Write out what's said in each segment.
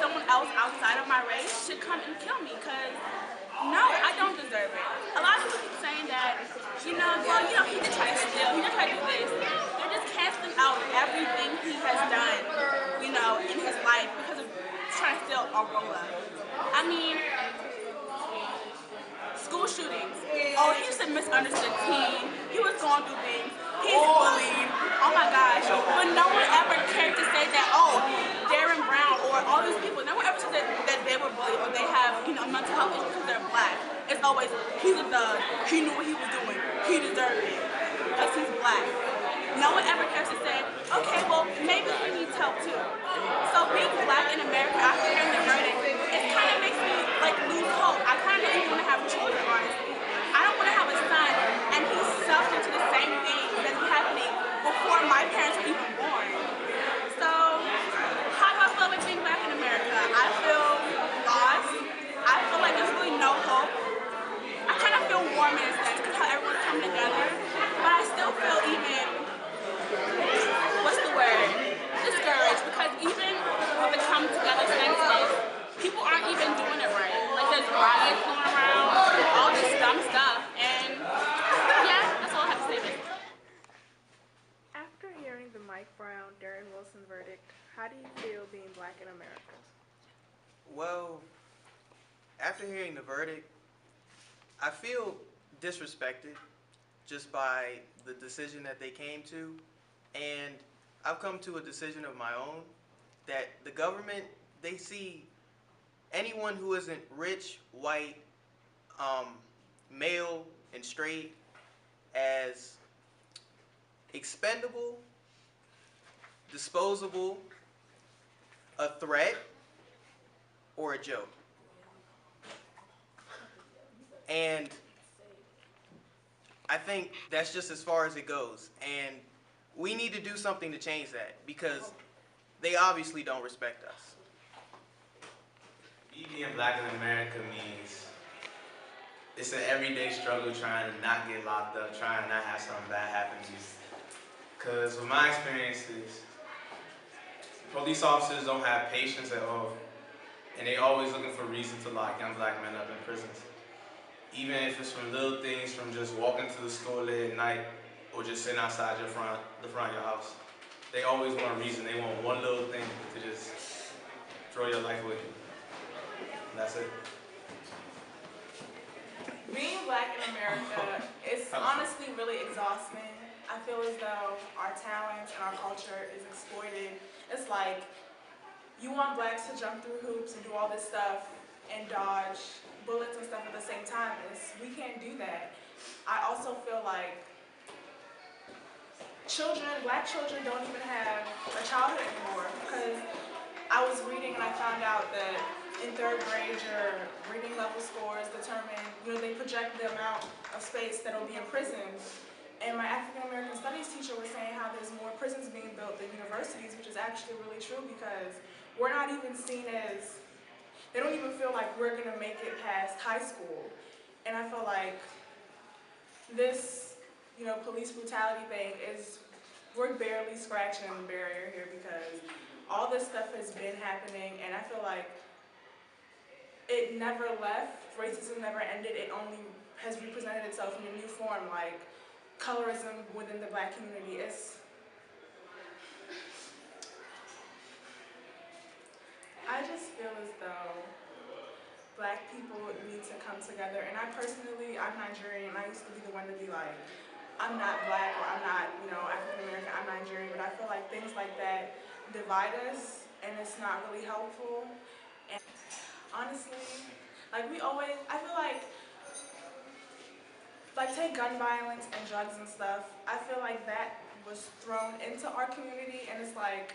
someone else outside of my race should come and kill me, because no, I don't deserve it. A lot of people keep saying that, well, he did try to steal, he did try to do this. They're just canceling out everything he has done, in his life because of trying to steal a roll-up. I mean, school shootings. Oh, he's a misunderstood teen. He was going through things. He's bullied. Oh my gosh. But no one ever cared to say that, Darren Brown or all these people, no one ever said that they were bullied or they have, mental health issues because they're black. It's always, he's a thug. He knew what he was doing. He deserved it because he's black. No one ever cares to say, okay, well, maybe he needs help too. So being black in America after hearing the verdict, it kind of makes me lose hope. I kind of don't even want to have children, honestly. I don't want to have a son and he's suffering to the same thing that's happening before my parents were even born. So how do I feel about being black in America? I feel lost. I feel like there's really no hope. I kind of feel warm in a sense because how everyone's coming together, but I still feel even, discouraged, because even with the come together sense, people aren't even doing it right. There's riots going around, all this dumb stuff, and yeah, that's all I have to say about it. After hearing the Mike Brown, Darren Wilson verdict, how do you feel being black in America? Well, after hearing the verdict, I feel disrespected just by the decision that they came to, and I've come to a decision of my own that the government, they see anyone who isn't rich, white, male, and straight as expendable, disposable, a threat, or a joke. And I think that's just as far as it goes. And we need to do something to change that because they obviously don't respect us. Me being black in America means it's an everyday struggle trying to not get locked up, trying to not have something bad happen to you. Because with my experiences, police officers don't have patience at all, and they always looking for reason to lock young black men up in prisons. Even if it's from little things, from just walking to the store late at night, or just sitting outside the front of your house. They always want a reason. They want one little thing to just throw your life away. And that's it. Being black in America is honestly really exhausting. I feel as though our talents and our culture is exploited. It's like you want blacks to jump through hoops and do all this stuff and dodge bullets and stuff at the same time. We can't do that. I also feel like black children don't even have a childhood anymore, because I was reading and I found out that in 3rd grade your reading level scores determine, they project the amount of space that will be in prisons. And my African American Studies teacher was saying how there's more prisons being built than universities, which is actually really true, because we're not even seen as, they don't even feel like we're going to make it past high school. And I feel like this, police brutality thing we're barely scratching the barrier here, because all this stuff has been happening, and I feel like it never left. Racism never ended. It only has represented itself in a new form, like colorism within the black community. I just feel as though black people need to come together, and I'm Nigerian, and I used to be the one to be like, I'm not black, or I'm not, African American, I'm Nigerian, but I feel like things like that divide us, and it's not really helpful. And honestly, I feel like take gun violence and drugs and stuff, I feel like that was thrown into our community, and it's like,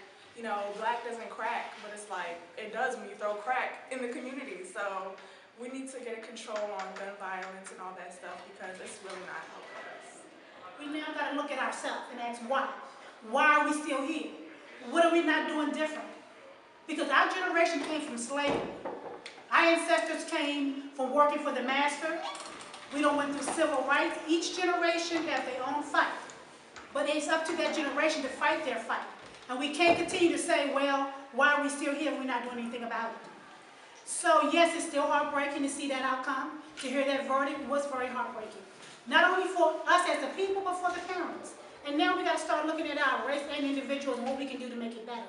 black doesn't crack, but it's like, it does when you throw crack in the community. So we need to get a control on gun violence and all that stuff, because it's really not helping us. We now got to look at ourselves and ask why. Why are we still here? What are we not doing different? Because our generation came from slavery. Our ancestors came from working for the master. We don't went through civil rights. Each generation has their own fight. But it's up to that generation to fight their fight. And we can't continue to say, well, why are we still here if we're not doing anything about it? So yes, it's still heartbreaking to see that outcome. To hear that verdict was very heartbreaking. Not only for us as the people, but for the parents. And now we got to start looking at our race and individuals and what we can do to make it better.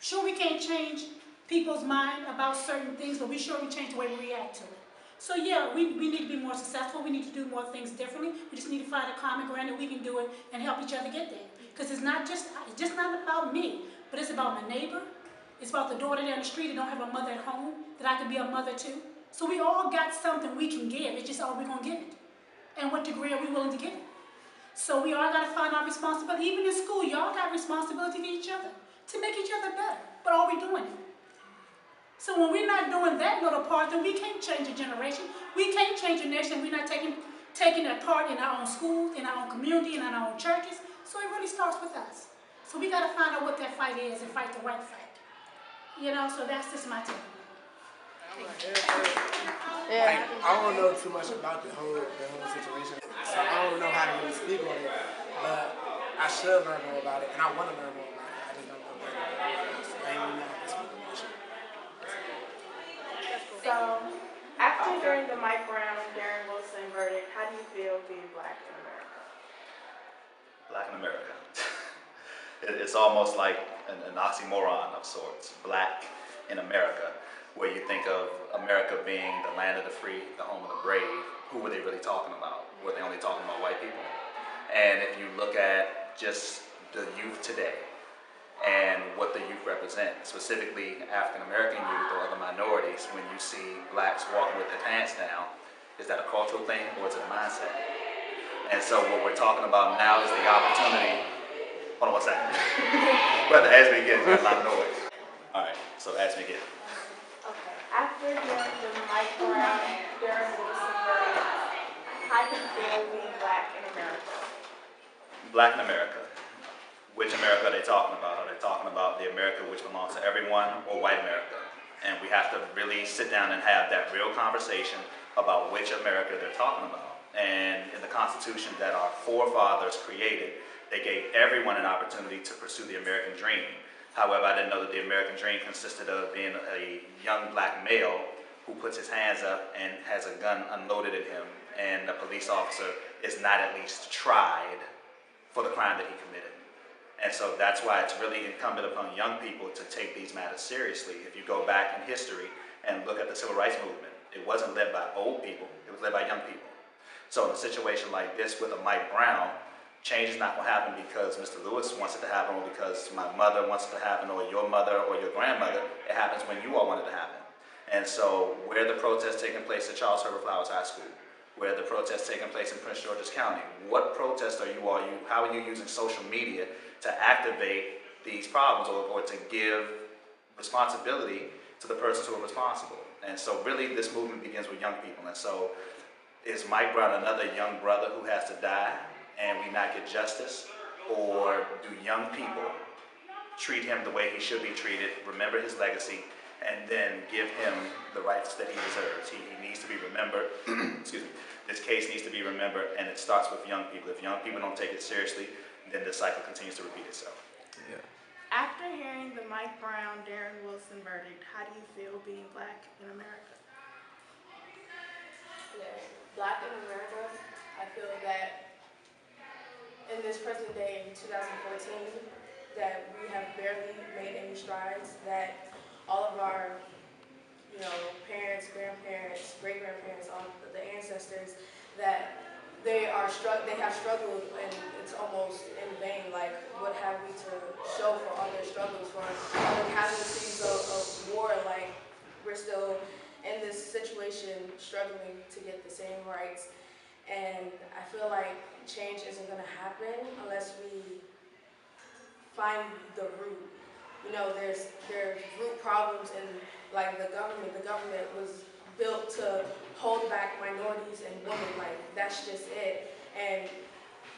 Sure, we can't change people's mind about certain things, but we sure can change the way we react to it. So yeah, we need to be more successful. We need to do more things differently. We just need to find a common ground that we can do it and help each other get there. Because it's just not about me, but it's about my neighbor. It's about the daughter down the street that don't have a mother at home that I can be a mother to. So we all got something we can give. It's just, are we going to give it? And what degree are we willing to give it? So we all got to find our responsibility. Even in school, y'all got responsibility to each other, to make each other better. But are we doing it? So when we're not doing that little part, then we can't change a generation. We can't change a nation. We're not taking a part in our own schools, in our own community, in our own churches. So it really starts with us. So we got to find out what that fight is and fight the right fight. You know, so that's just my take. Like, I don't know too much about the whole situation, so I don't know how to really speak on it. But I should learn more about it, and I want to learn more about it. I just don't know better. So I ain't really know how to speak on it. So, after hearing the Mike Brown, Darren Wilson verdict, how do you feel being black in America? Black in America. It's almost like an oxymoron of sorts. Black in America, where you think of America being the land of the free, the home of the brave. Who were they really talking about? Were they only talking about white people? And if you look at just the youth today and what the youth represent, specifically African American youth or other minorities, when you see blacks walking with their pants down, is that a cultural thing or is it a mindset? And so what we're talking about now is the opportunity. Hold on one second. Brother, ask me again, there's a lot of noise. All right, so ask me again. Okay, after hearing the Mike Brown, Darren Wilson verdict, how do you feel being black in America? Black in America. Which America are they talking about? Are they talking about the America which belongs to everyone or white America? And we have to really sit down and have that real conversation about which America they're talking about. And in the Constitution that our forefathers created, they gave everyone an opportunity to pursue the American dream. However, I didn't know that the American dream consisted of being a young black male who puts his hands up and has a gun unloaded at him, and the police officer is not at least tried for the crime that he committed. And so that's why it's really incumbent upon young people to take these matters seriously. If you go back in history and look at the civil rights movement, it wasn't led by old people, it was led by young people. So in a situation like this with a Mike Brown, change is not going to happen because Mr. Lewis wants it to happen or because my mother wants it to happen or your mother or your grandmother. It happens when you all want it to happen. And so where the protests taking place at Charles Herbert Flowers High School, where the protests taking place in Prince George's County, what protests are you all, how are you using social media to activate these problems or to give responsibility to the persons who are responsible? And so really this movement begins with young people. And so is Mike Brown another young brother who has to die and we not get justice? Or do young people treat him the way he should be treated, remember his legacy, and then give him the rights that he deserves? He needs to be remembered. Excuse me. This case needs to be remembered, and it starts with young people. If young people don't take it seriously, then the cycle continues to repeat itself. Yeah. After hearing the Mike Brown, Darren Wilson verdict, how do you feel being black in America? Black in America, I feel that in this present day in 2014, that we have barely made any strides, that all of our parents, grandparents, great-grandparents, all of the ancestors, that they have struggled and it's almost in vain. Like, what have we to show for all their struggles, for all the casualties of war? Like, we're still in this situation struggling to get the same rights. And I feel like change isn't going to happen unless we find the root. There's root problems in like the government. The government was built to hold back minorities and women. Like, that's just it. And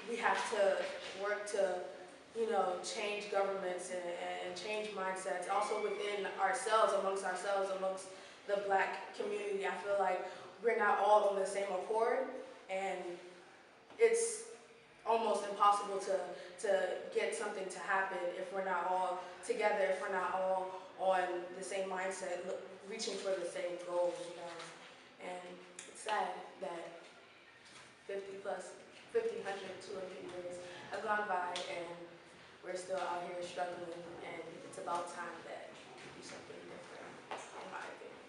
we have to work to, change governments and change mindsets. Also within ourselves, amongst the black community. I feel like we're not all on the same accord, and it's almost impossible to get something to happen if we're not all together, if we're not all on the same mindset, reaching for the same goals, you know. And it's sad that 50, 100, 200 years have gone by and we're still out here struggling, and it's about time that we do something different, in my opinion.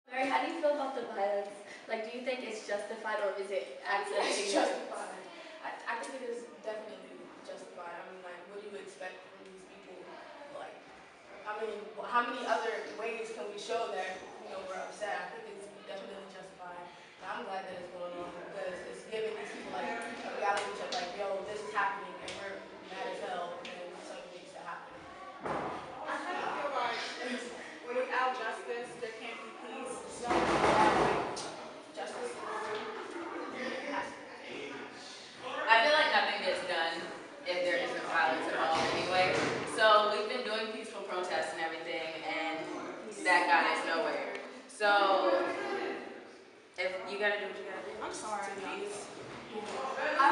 Mary, how do you feel about the violence? Like, do you think it's justified or is it accidental? It's justified. I think it is definitely justified. I mean, like, what do you expect from these people? Like, I mean, how many other ways can we show that, you know, we're upset? I think it's definitely justified. And I'm glad that it's going on because it's giving these people, like, a reality check, like, yo, this is happening and we're mad as hell and something needs to happen. I kind of feel like without justice, there can't be peace. So, Justice. I feel like nothing gets done if there isn't violence at all anyway. So we've been doing peaceful protests and everything, and that got us nowhere. So if you gotta do what you gotta do. I'm sorry. I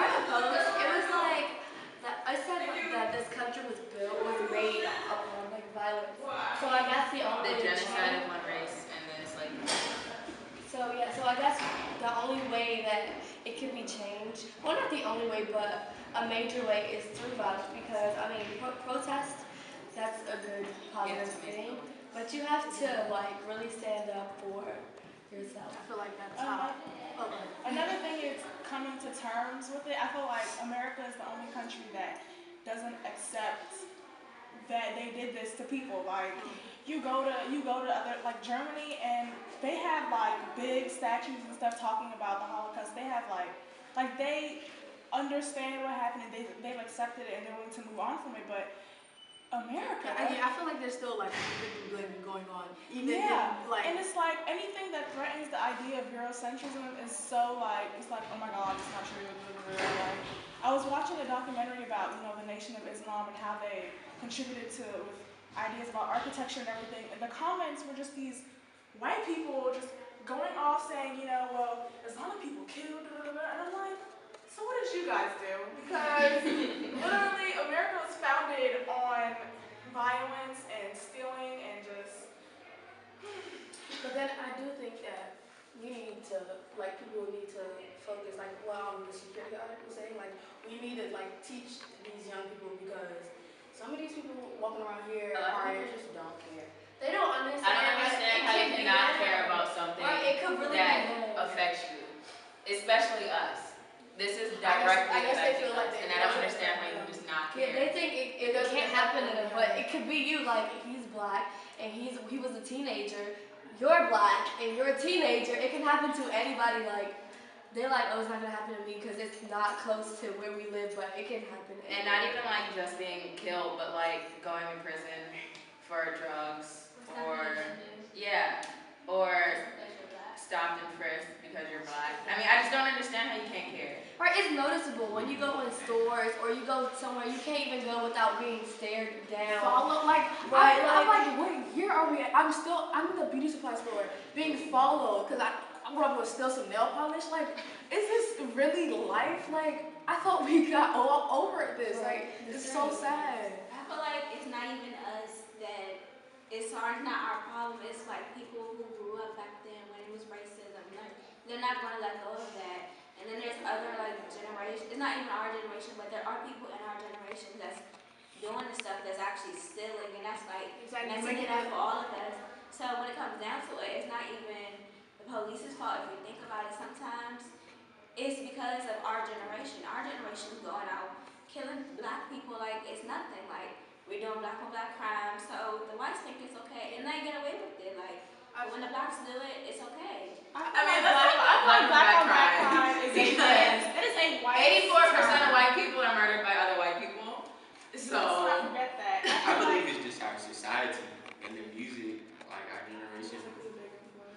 read a post. It was like that. I said that this country was made upon like violence. So I guess the only The genocide of one race, and then it's like. So yeah. So I guess the only way that it can be changed, well, not the only way, but a major way is through violence. Because I mean, protest, that's a good positive thing. But you have to like really stand up for yourself. I feel like that's how. Another thing is coming to terms with it. I feel like America is the only country that doesn't accept that they did this to people. Like you go to other like Germany, and they have like big statues and stuff talking about the Holocaust. They have like they understand what happened and they've accepted it and they're willing to move on from it. But America, I feel like there's still like victim blaming going on. Even and it's like anything that threatens the idea of Eurocentrism is so like it's like, oh my God, it's not true. Like, I was watching a documentary about the Nation of Islam and how they contributed to with ideas about architecture and everything, and the comments were just these white people just going off saying, well, Islamic people killed, and I'm like, so what did you guys do? Because literally America was founded on violence and stealing and just. But then I do think that we need to, like, people need to focus, like, the security audit was saying, like, we need to, like, teach these young people because some of these people walking around here just don't care. They don't understand. I don't understand how you cannot care about something that affects you, especially us. This is directly affecting us, and I don't understand how you can just not care. Yeah, they think it can't happen to them, but it could be you. Like he's black and he was a teenager. You're black and you're a teenager. It can happen to anybody. Like they're like, oh, it's not gonna happen to me because it's not close to where we live, but it can happen. And not even like just being killed, but like going in prison for drugs or stopped and frisked because you're black. I mean, I just don't understand how you can't care. Or it's noticeable when you go in stores or you go somewhere, you can't even go without being stared down. I'm like, what year are we at? I'm in the beauty supply store being followed because I'm going to steal some nail polish. Like, is this really life? Like, I thought we got all over this. Like, it's so sad. I feel like it's not even us that it's not our problem. It's like people who grew up back then when it was racism. Like, they're not going to let go of that. And then there's other like generations. It's not even our generation, but there are people in our generation that's doing the stuff that's actually stealing, and that's like messing it up for all of us. So when it comes down to it, it's not even the police's fault. If you think about it, sometimes it's because of our generation. Our generation is going out killing black people like it's nothing. Like we're doing black on black crime, so the whites think it's okay, and they get away with it. Like when the blacks do it, it's okay. I mean, black on black crime is it is a white. 84% of white people are murdered by other white people. So let's not forget that. I believe it's just our society and the music, like our generation.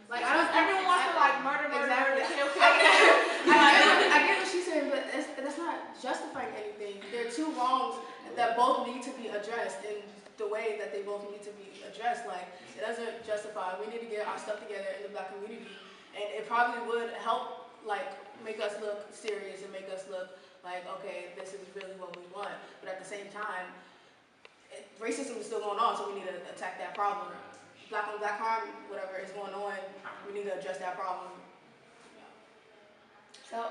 Like everyone wants to like murder, kill. I get what she's saying, but that's not justifying anything. There are two wrongs that both need to be addressed in the way that they both need to be addressed. Like it doesn't justify. We need to get our stuff together in the black community, and it probably would help like make us look serious and make us look like, okay, this is really what we want. But at the same time, racism is still going on, so we need to attack that problem. Black on black crime, whatever is going on, we need to address that problem. So,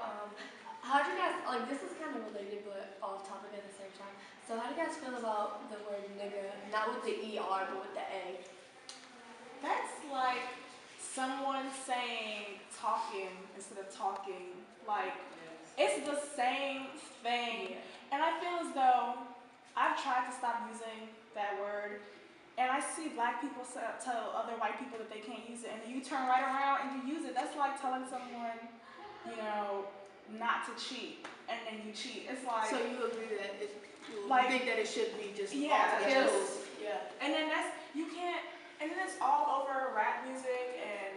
how do you guys, like, this is kind of related but off topic at the same time. So how do you guys feel about the word nigga, not with the ER, but with the A? That's like someone saying talking instead of talking. Like, it's the same thing. And I feel as though I've tried to stop using that word, and I see black people tell other white people that they can't use it, and you turn right around and you use it. That's like telling someone, you know, not to cheat, and then you cheat. It's like... So you agree that you think that it should be just altogether? Yeah. And then you can't, and then it's all over rap music, and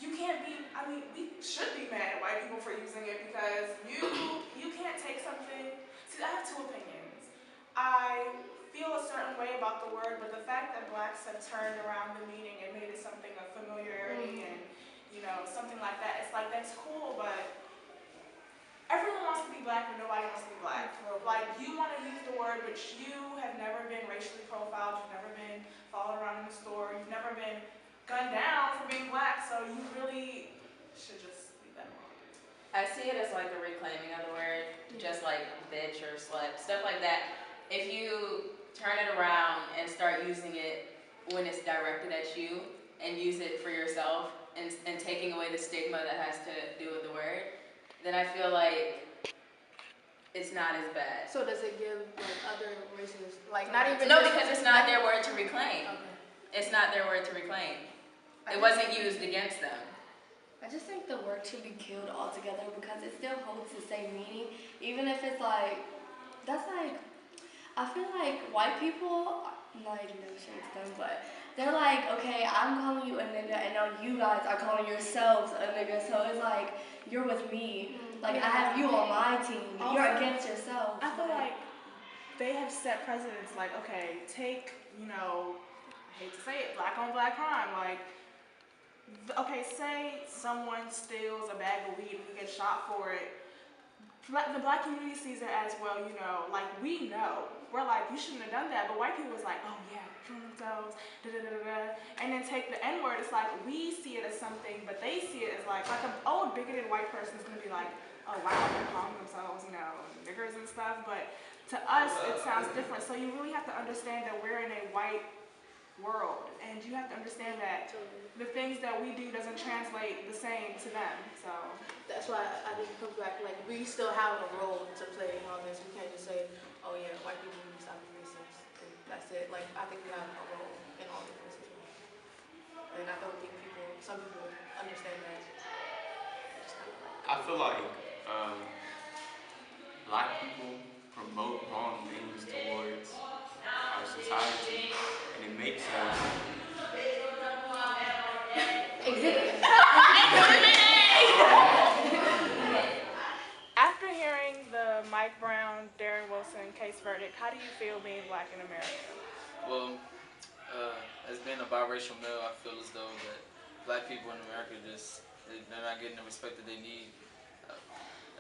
you can't be, I mean, we should be mad at white people for using it, because you can't take something, see, I have two opinions. I feel a certain way about the word, but the fact that blacks have turned around the meaning and made it something of familiarity and, you know, something like that, it's like, that's cool, but everyone wants to be black, but nobody wants to be black. Like, you want to use the word, but you have never been racially profiled, you've never been followed around in the store, you've never been gunned down for being black, so you really should just leave that alone. I see it as like the reclaiming of the word, just like bitch or slut, stuff like that. If you turn it around and start using it when it's directed at you and use it for yourself and taking away the stigma that has to do with the word, then I feel like it's not as bad. So does it give like other races, like not even... No, because it's not their word to reclaim. Okay. It's not their word to reclaim. It wasn't used against them. I just think the word should be killed altogether because it still holds the same meaning, even if it's like, that's like, I feel like white people, not even no shade to them, but they're like, okay, I'm calling you a nigga, and now you guys are calling yourselves a nigga, so it's like, you're with me, like I have you on my team, Also, you're against yourself. I feel like they have set precedents, like, okay, take, you know, I hate to say it, black on black crime, like, okay, say someone steals a bag of weed and he gets shot for it. The black community sees it as, well, you know, like, we know. We're like, you shouldn't have done that. But white people was like, oh, yeah, killing themselves, da-da-da-da-da. And then take the N-word. It's like, we see it as something, but they see it as like an old bigoted white person is going to be like, oh, wow, they're calling themselves, you know, niggers and stuff. But to us, it sounds different. So you really have to understand that we're in a white world. And you have to understand that the things that we do doesn't translate the same to them. So that's why I didn't come back. Like, we still have a role to play in all this. We can't just say, oh yeah, white people need to stop being racist. And that's it. Like, I think we have a role in all of this. And I don't think some people understand that. I feel like black people promote wrong things towards our society, and it makes us After hearing the Mike Brown, Darren Wilson case verdict, how do you feel being black in America? Well, as being a biracial male, I feel as though that black people in America they're not getting the respect that they need.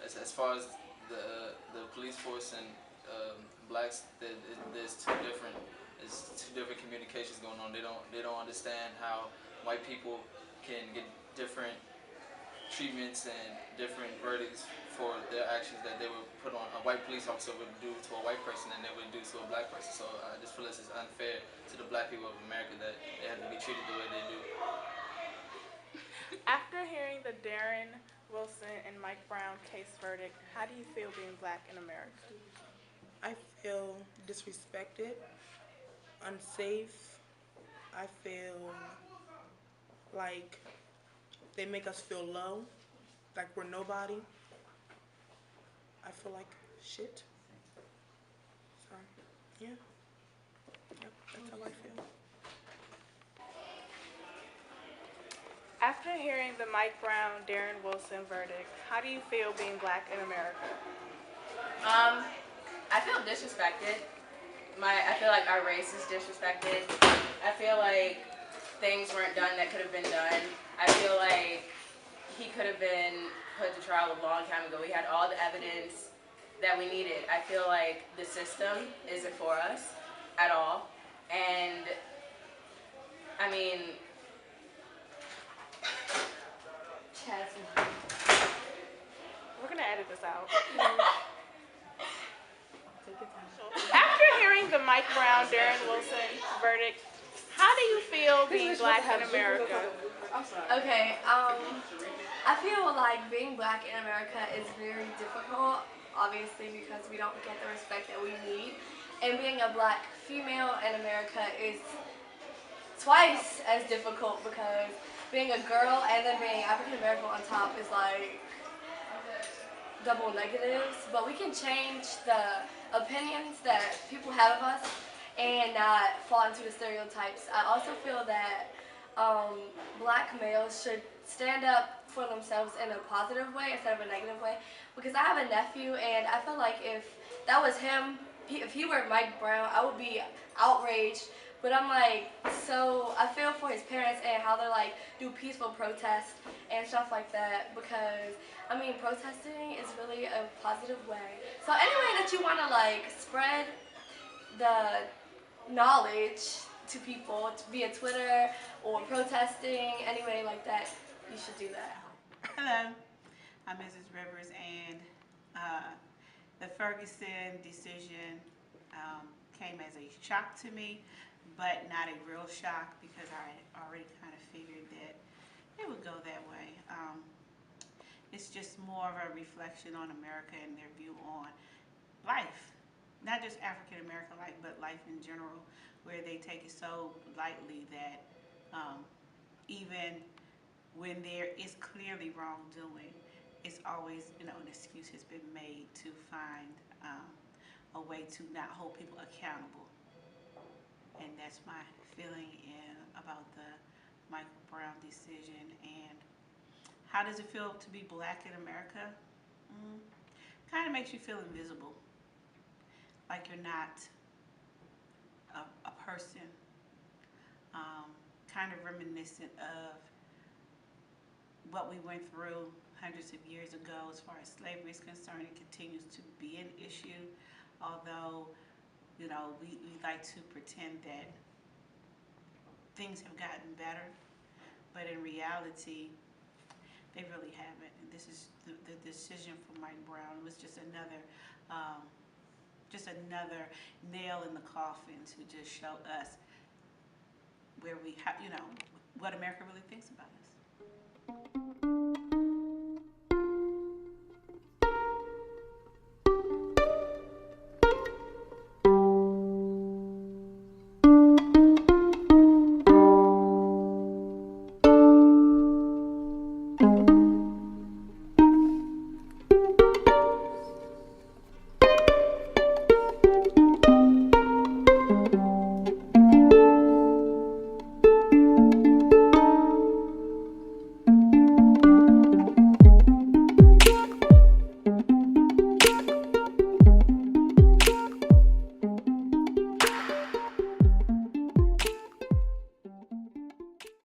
As far as the police force and blacks, there's two different communications going on. They don't understand how white people can get different treatments and different verdicts for their actions that they would put on a white police officer would do to a white person than they would do to a black person. So I just feel this is unfair to the black people of America that they have to be treated the way they do. After hearing the Darren Wilson and Mike Brown case verdict, how do you feel being black in America? I feel disrespected, unsafe. I feel like they make us feel low, like we're nobody. I feel like shit. So, yeah. Yep, that's how I feel. After hearing the Mike Brown, Darren Wilson verdict, how do you feel being black in America? I feel disrespected. I feel like our race is disrespected. I feel like things weren't done that could have been done. I feel like he could have been put to trial a long time ago. We had all the evidence that we needed. I feel like the system isn't for us at all. And I mean, we're gonna edit this out. After hearing the Mike Brown, Darren Wilson verdict, how do you feel being black in America? Okay, I feel like being black in America is very difficult, obviously, because we don't get the respect that we need. And being a black female in America is twice as difficult because being a girl and then being African American on top is like double negatives. But we can change the opinions that people have of us and not fall into the stereotypes. I also feel that black males should stand up for themselves in a positive way instead of a negative way, because I have a nephew and I feel like if that was him, if he were Mike Brown, I would be outraged. But I'm like, so I feel for his parents and how they like do peaceful protests and stuff like that, because I mean protesting is really a positive way. So any way that you want to like spread the knowledge to people via Twitter or protesting, any way like that, you should do that. Hello, I'm Mrs. Rivers, and the Ferguson decision came as a shock to me, but not a real shock because I already kind of figured that it would go that way. It's just more of a reflection on America and their view on life. Not just African American life, but life in general, where they take it so lightly that even when there is clearly wrongdoing, it's always, an excuse has been made to find a way to not hold people accountable. And that's my feeling about the Michael Brown decision. And how does it feel to be black in America? Kind of makes you feel invisible. Like you're not a person. Kind of reminiscent of what we went through hundreds of years ago as far as slavery is concerned. It continues to be an issue, although we like to pretend that things have gotten better, but in reality they really haven't. And this is the decision for Mike Brown. It was just another nail in the coffin to just show us where what America really thinks about us.